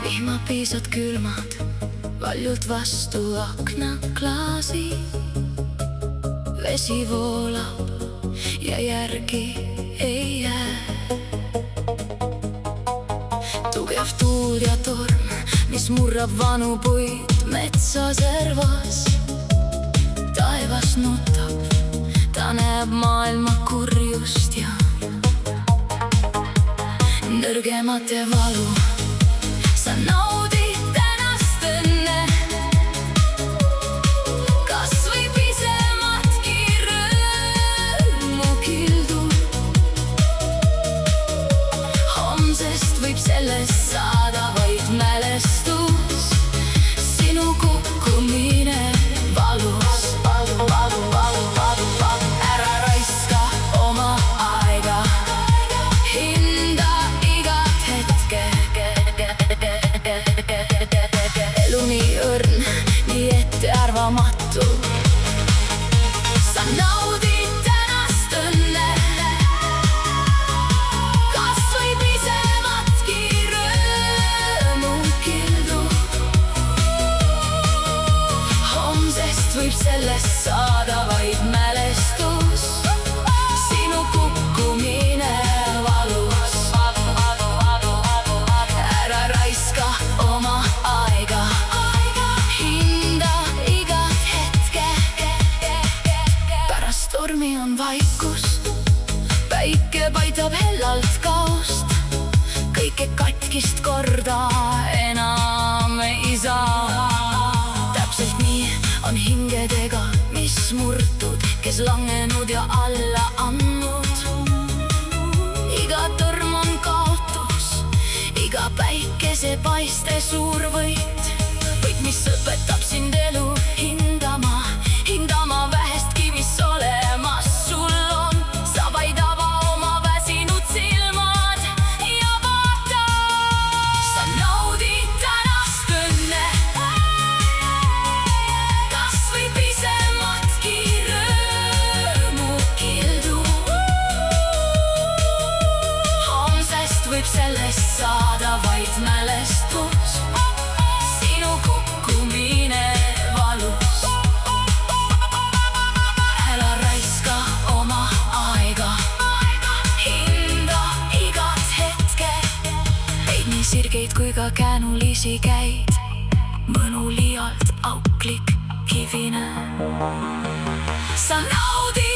Vihmapiisad külmad valjult vastu aknaklaasi. Vesi voolab ja järgi ei jää. Tugev tuul ja torm, mis murrab vanu puid metsa servas. Taevas nutab, ta näeb maailma kurjust ja nõrgemate valu. Sa naudid tänast õnne, kas või pisematki rõõmu kildu. Homsest võib sellest saada vaid mälestus, sinu kukkumine valus. Ära raiska oma aega, hinda igat hetke. Elu nii õrn, nii ettearvamatu. Sa naudid tänast õnne, kas või pisematki rõõmu kildu. Homsest võib sellest saada vaid mälestus, sinu kukkumine valus. Ära raiska oma aega, hinda igat hetke. Pärast tormi on vaikus, päike paitab hellalt kaost. Kõike katkist korda enam ei saa. Täpselt nii on hingedega, mis murtud, kes langenud ja alla andnud. Iga torm on kaotus, iga päikesepaiste suur võit. Võit, mis õpetab sind elu hindama, hindama vähestki, mis olemas sul on. Sa vaid ava oma väsinud silmad ja vaata. Sa naudid tänast õnne, kas või pisematki rõõmu kildu. Homsest võib sellest saada vaid mälestus, sinu kukkumine valus. Ära raiska oma aega, hinda igat hetke. Teid nii sirgeid kui ka käänulisi käid, mõnu liialt auklik kivine. Sa naudid